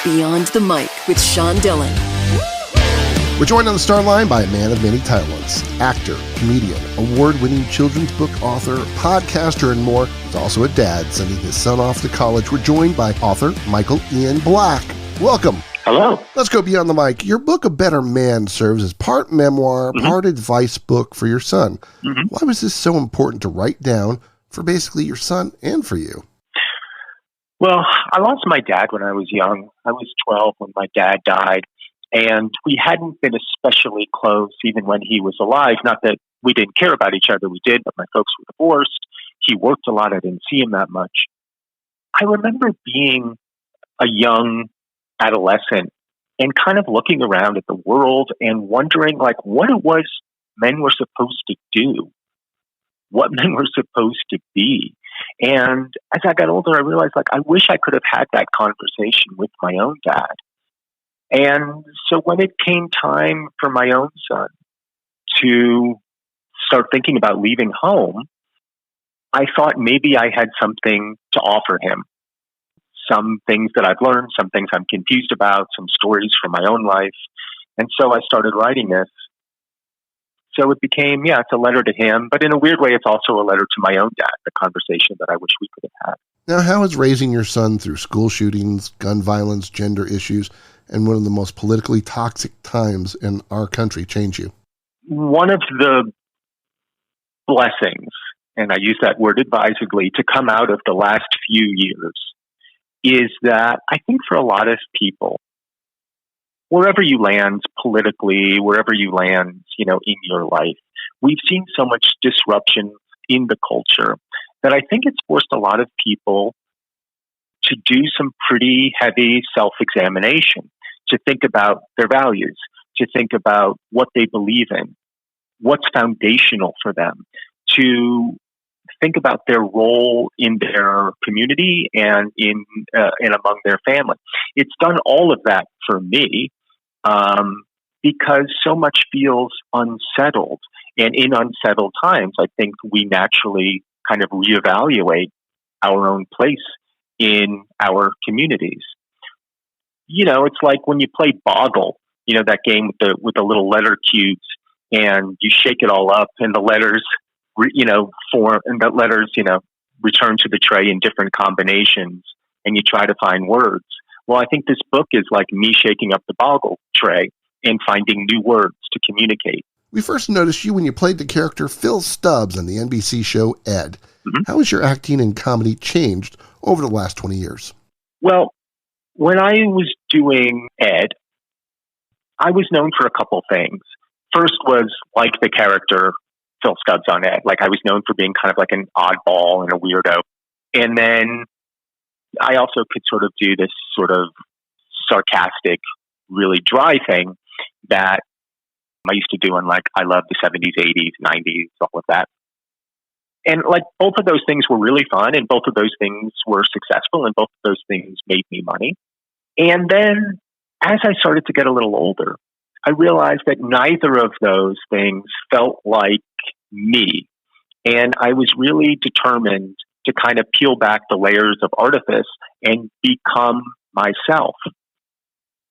Beyond the Mic with Sean Dillon. We're joined on the star line by a man of many talents, actor, comedian, award-winning children's book author, podcaster, and more. He's also a dad, sending his son off to college. We're joined by author Michael Ian Black. Welcome. Hello. Let's go beyond the mic. Your book, A Better Man, serves as part memoir, part advice book for your son. Why was this so important to write down for basically your son and for you? Well, I lost my dad when I was young. I was 12 when my dad died. And we hadn't been especially close even when he was alive. Not that we didn't care about each other. We did, but my folks were divorced. He worked a lot. I didn't see him that much. I remember being a young adolescent and kind of looking around at the world and wondering like what it was men were supposed to do, what men were supposed to be. And as I got older, I realized like I wish I could have had that conversation with my own dad. And so when it came time for my own son to start thinking about leaving home, I thought maybe I had something to offer him. Some things that I've learned, some things I'm confused about, some stories from my own life. And so I started writing this. So it became, it's a letter to him, but in a weird way, it's also a letter to my own dad, the conversation that I wish we could have had. Now, how is raising your son through school shootings, gun violence, gender issues, and one of the most politically toxic times in our country change you? One of the blessings, and I use that word advisedly, to come out of the last few years is that I think for a lot of people, wherever you land politically, wherever you land, in your life, we've seen so much disruption in the culture that I think it's forced a lot of people to do some pretty heavy self-examination, to think about their values, to think about what they believe in, what's foundational for them, to think about their role in their community and in among their family. It's done all of that for me because so much feels unsettled. And in unsettled times, I think we naturally kind of reevaluate our own place in our communities. It's like when you play Boggle, that game with the little letter cubes, and you shake it all up, and the letters, form, and the letters, return to the tray in different combinations, and you try to find words. Well, I think this book is like me shaking up the Boggle tray and finding new words to communicate. We first noticed you when you played the character Phil Stubbs on the NBC show Ed. How has your acting and comedy changed over the last 20 years? Well, when I was doing Ed, I was known for a couple things. First was like the character Phil Stubbs on Ed. Like I was known for being kind of like an oddball and a weirdo. And then I also could sort of do this sort of sarcastic, really dry thing that I used to do on like I love the 70s, 80s, 90s, all of that. And like both of those things were really fun, and both of those things were successful, and both of those things made me money. And then as I started to get a little older, I realized that neither of those things felt like me. And I was really determined to kind of peel back the layers of artifice and become myself.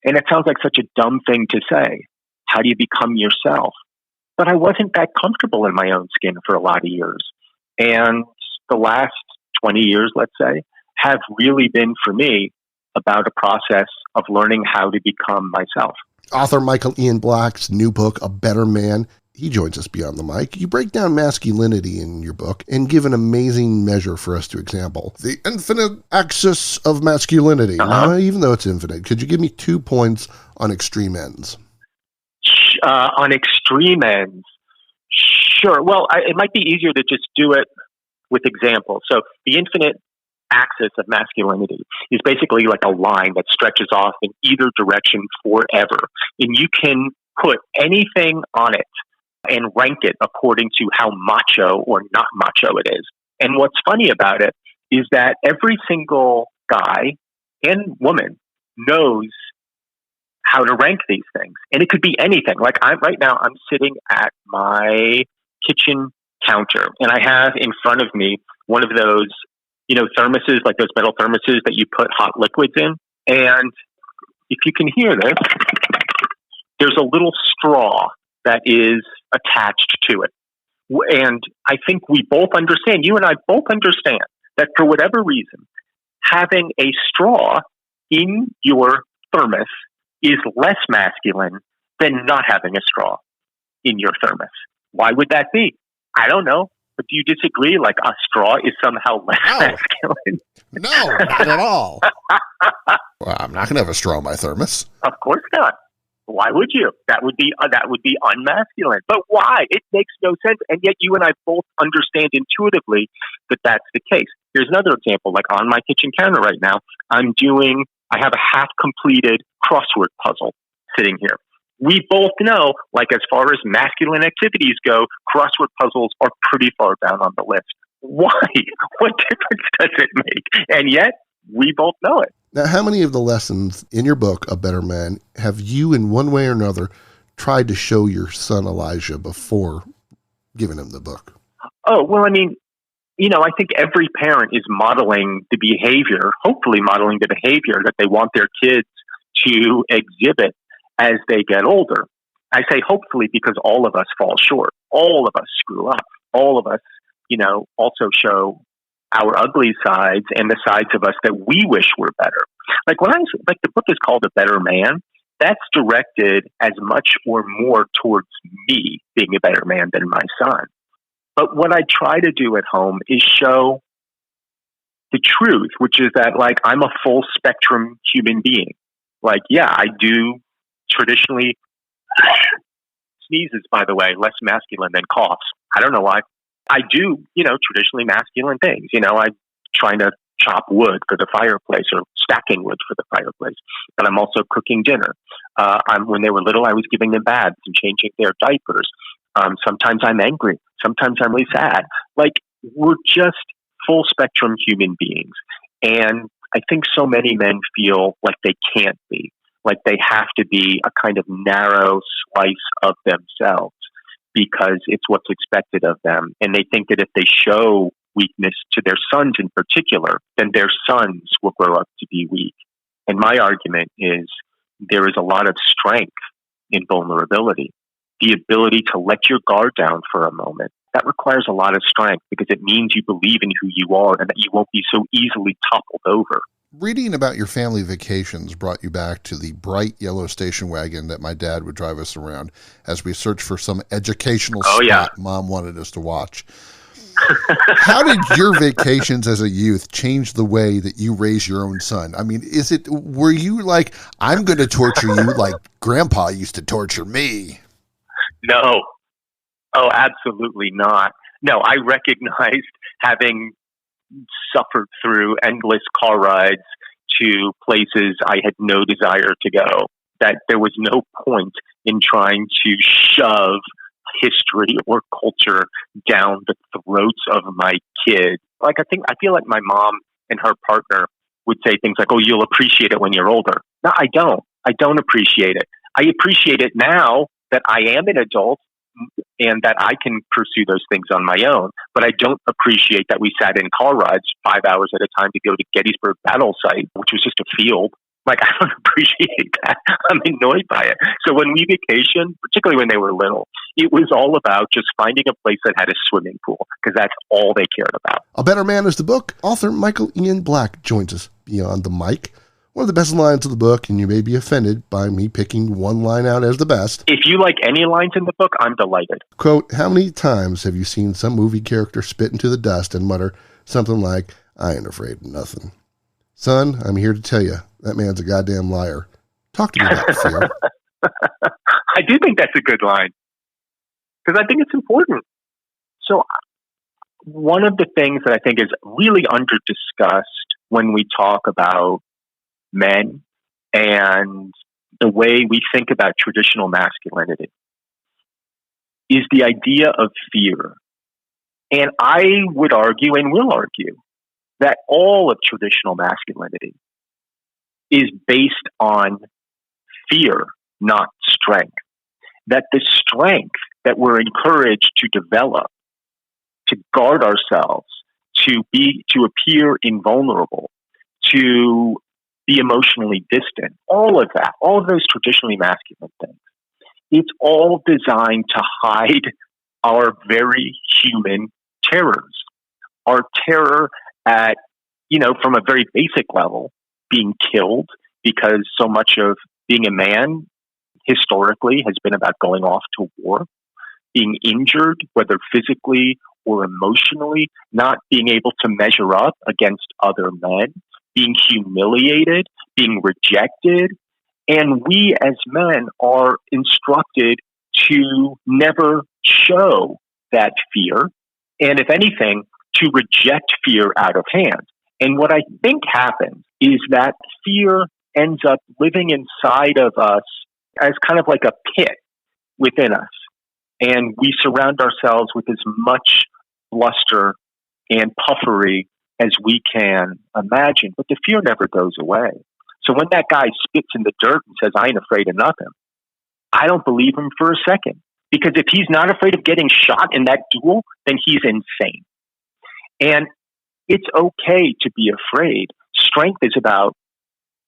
And it sounds like such a dumb thing to say. How do you become yourself? But I wasn't that comfortable in my own skin for a lot of years. And the last 20 years, let's say, have really been for me about a process of learning how to become myself. Author Michael Ian Black's new book, A Better Man, he joins us beyond the mic. You break down masculinity in your book and give an amazing measure for us to example. The infinite axis of masculinity. Now, even though it's infinite, could you give me 2 points on extreme ends? On extreme ends, sure. Well, it might be easier to just do it with examples. So the infinite axis of masculinity is basically like a line that stretches off in either direction forever. And you can put anything on it and rank it according to how macho or not macho it is. And what's funny about it is that every single guy and woman knows how to rank these things. And it could be anything. Like right now, I'm sitting at my kitchen counter, and I have in front of me one of those, thermoses, like those metal thermoses that you put hot liquids in. And if you can hear this, there's a little straw that is attached to it. And I think we both understand, you and I both understand, that for whatever reason, having a straw in your thermos is less masculine than not having a straw in your thermos. Why would that be? I don't know. But do you disagree? Like a straw is somehow less masculine? No, not at all. Well, I'm not going to have a straw in my thermos. Of course not. Why would you? That would be unmasculine. But why? It makes no sense. And yet you and I both understand intuitively that that's the case. Here's another example. Like on my kitchen counter right now, I have a half-completed crossword puzzle sitting here. We both know, like as far as masculine activities go, crossword puzzles are pretty far down on the list. Why? What difference does it make? And yet, we both know it. Now, how many of the lessons in your book, A Better Man, have you in one way or another tried to show your son Elijah before giving him the book? Oh, well, I mean, I think every parent is modeling the behavior, hopefully modeling the behavior that they want their kids to exhibit as they get older. I say hopefully because all of us fall short. All of us screw up. All of us, also show our ugly sides and the sides of us that we wish were better. Like the book is called A Better Man. That's directed as much or more towards me being a better man than my son. But what I try to do at home is show the truth, which is that like I'm a full spectrum human being. Like, yeah, I do traditionally sneezes, by the way, less masculine than coughs. I don't know why. I do, traditionally masculine things. I'm trying to chop wood for the fireplace or stacking wood for the fireplace. But I'm also cooking dinner. When they were little, I was giving them baths and changing their diapers. Sometimes I'm angry. Sometimes I'm really sad. Like, we're just full spectrum human beings. And I think so many men feel like they can't be, like they have to be a kind of narrow slice of themselves because it's what's expected of them. And they think that if they show weakness to their sons in particular, then their sons will grow up to be weak. And my argument is there is a lot of strength in vulnerability. The ability to let your guard down for a moment, that requires a lot of strength because it means you believe in who you are and that you won't be so easily toppled over. Reading about your family vacations brought you back to the bright yellow station wagon that my dad would drive us around as we searched for some educational spot Mom wanted us to watch. How did your vacations as a youth change the way that you raise your own son? I mean, were you like, I'm going to torture you like Grandpa used to torture me? No. Oh, absolutely not. No, I recognized, having suffered through endless car rides to places I had no desire to go, that there was no point in trying to shove history or culture down the throats of my kid. Like, I feel like my mom and her partner would say things like, oh, you'll appreciate it when you're older. No, I don't. I don't appreciate it. I appreciate it now that I am an adult and that I can pursue those things on my own. But I don't appreciate that we sat in car rides 5 hours at a time to go to Gettysburg battle site, which was just a field. Like, I don't appreciate that. I'm annoyed by it. So when we vacationed, particularly when they were little, it was all about just finding a place that had a swimming pool because that's all they cared about. A Better Man is the book. Author Michael Ian Black joins us beyond the mic. One of the best lines of the book, and you may be offended by me picking one line out as the best. If you like any lines in the book, I'm delighted. Quote, how many times have you seen some movie character spit into the dust and mutter something like, I ain't afraid of nothing? Son, I'm here to tell you, that man's a goddamn liar. Talk to me about fear. I do think that's a good line because I think it's important. So one of the things that I think is really under-discussed when we talk about men and the way we think about traditional masculinity is the idea of fear. And I would argue and will argue that all of traditional masculinity is based on fear, not strength. That the strength that we're encouraged to develop, to guard ourselves, to appear invulnerable, to be emotionally distant, all of that, all of those traditionally masculine things. It's all designed to hide our very human terrors. Our terror at, from a very basic level, being killed, because so much of being a man historically has been about going off to war, being injured, whether physically or emotionally, not being able to measure up against other men, being humiliated, being rejected. And we as men are instructed to never show that fear. And if anything, to reject fear out of hand. And what I think happens is that fear ends up living inside of us as kind of like a pit within us. And we surround ourselves with as much bluster and puffery as we can imagine. But the fear never goes away. So when that guy spits in the dirt and says, I ain't afraid of nothing, I don't believe him for a second. Because if he's not afraid of getting shot in that duel, then he's insane. And it's okay to be afraid. Strength is about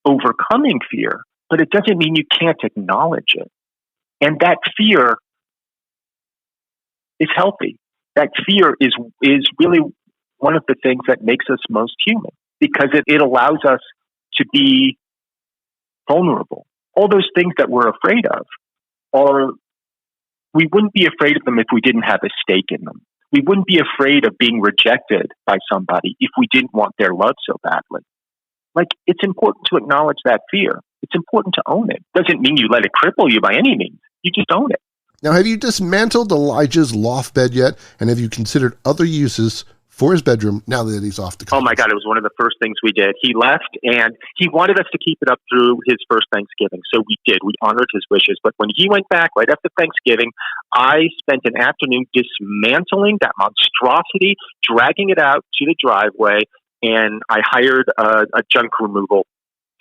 overcoming fear, but it doesn't mean you can't acknowledge it. And that fear is healthy. That fear is really one of the things that makes us most human, because it allows us to be vulnerable. All those things that we're afraid of we wouldn't be afraid of them if we didn't have a stake in them. We wouldn't be afraid of being rejected by somebody if we didn't want their love so badly. Like, it's important to acknowledge that fear. It's important to own it. Doesn't mean you let it cripple you by any means. You just own it. Now, have you dismantled Elijah's loft bed yet? And have you considered other uses for his bedroom now that he's off to college? Oh my God, it was one of the first things we did. He left and he wanted us to keep it up through his first Thanksgiving. So we did. We honored his wishes. But when he went back right after Thanksgiving, I spent an afternoon dismantling that monstrosity, dragging it out to the driveway, and I hired a junk removal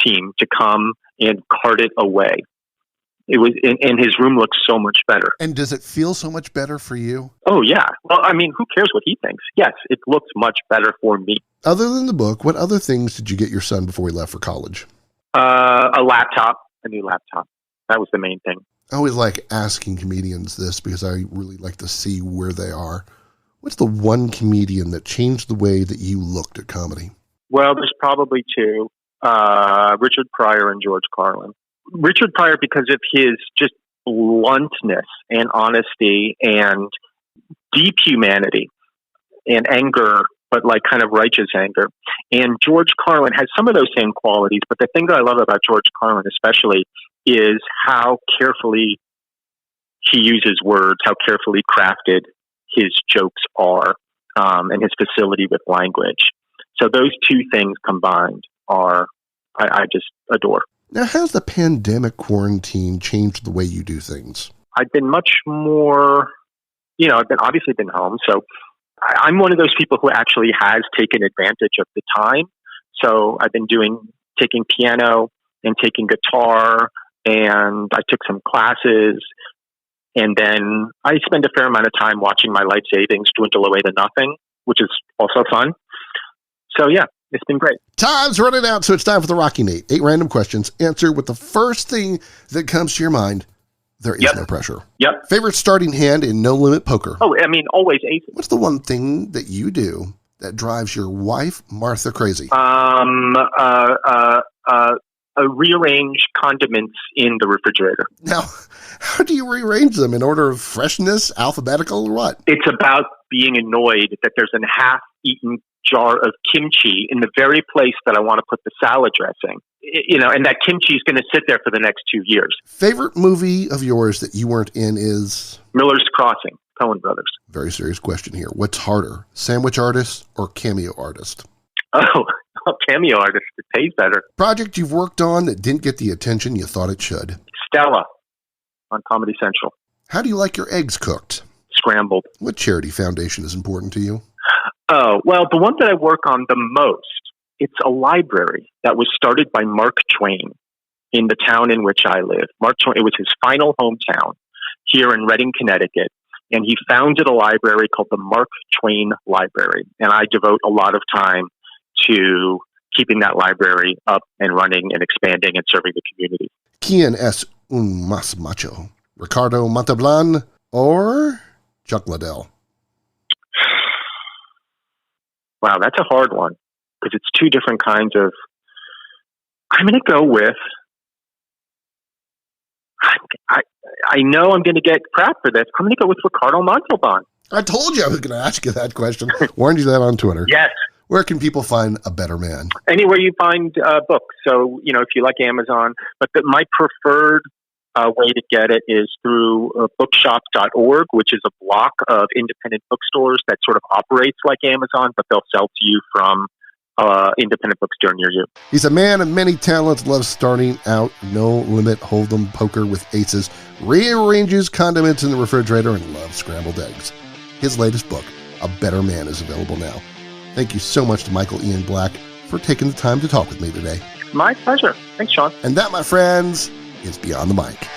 team to come and cart it away. It was, and his room looks so much better. And does it feel so much better for you? Oh, yeah. Well, I mean, who cares what he thinks? Yes, it looks much better for me. Other than the book, what other things did you get your son before he left for college? A laptop, a new laptop. That was the main thing. I always like asking comedians this because I really like to see where they are. What's the one comedian that changed the way that you looked at comedy? Well, there's probably two, Richard Pryor and George Carlin. Richard Pryor, because of his just bluntness and honesty and deep humanity and anger, but like kind of righteous anger. And George Carlin has some of those same qualities, but the thing that I love about George Carlin especially is how carefully he uses words, how carefully crafted his jokes are, and his facility with language. So those two things combined are, I just adore. Now, how's the pandemic quarantine changed the way you do things? I've been much more, I've obviously been home. So I'm one of those people who actually has taken advantage of the time. So I've been taking piano and taking guitar, and I took some classes. And then I spend a fair amount of time watching my life savings dwindle away to nothing, which is also fun. So yeah, it's been great. Time's running out, so it's time for the Rocky Nate. 8 random questions. Answer with the first thing that comes to your mind. There is no pressure. Yep. Favorite starting hand in No Limit Poker? Oh, I mean, always aces. What's the one thing that you do that drives your wife, Martha, crazy? Rearrange condiments in the refrigerator. Now, how do you rearrange them? In order of freshness, alphabetical, or what? It's about being annoyed that there's a half-eaten jar of kimchi in the very place that I want to put the salad dressing. And that kimchi is going to sit there for the next 2 years. Favorite movie of yours that you weren't in is? Miller's Crossing, Coen Brothers. Very serious question here. What's harder, sandwich artist or cameo artist? Oh, cameo artist. It pays better. Project you've worked on that didn't get the attention you thought it should? Stella on Comedy Central. How do you like your eggs cooked? Scrambled. What charity foundation is important to you? Oh, well, the one that I work on the most, it's a library that was started by Mark Twain in the town in which I live. Mark Twain, it was his final hometown here in Reading, Connecticut. And he founded a library called the Mark Twain Library. And I devote a lot of time to keeping that library up and running and expanding and serving the community. ¿Quién es un más macho? Ricardo Montalban or Chuck Liddell? Wow, that's a hard one because it's two different kinds of. I'm going to go with. I know I'm going to get crap for this. I'm going to go with Ricardo Montalban. I told you I was going to ask you that question. Warned you that on Twitter. Yes. Where can people find A Better Man? Anywhere you find books. So, if you like Amazon. But my preferred way to get it is through bookshop.org, which is a block of independent bookstores that sort of operates like Amazon, but they'll sell to you from independent bookstore near you. He's a man of many talents, loves starting out, no limit, hold'em poker with aces, rearranges condiments in the refrigerator, and loves scrambled eggs. His latest book, A Better Man, is available now. Thank you so much to Michael Ian Black for taking the time to talk with me today. My pleasure. Thanks, Sean. And that, my friends, is Beyond the Mic.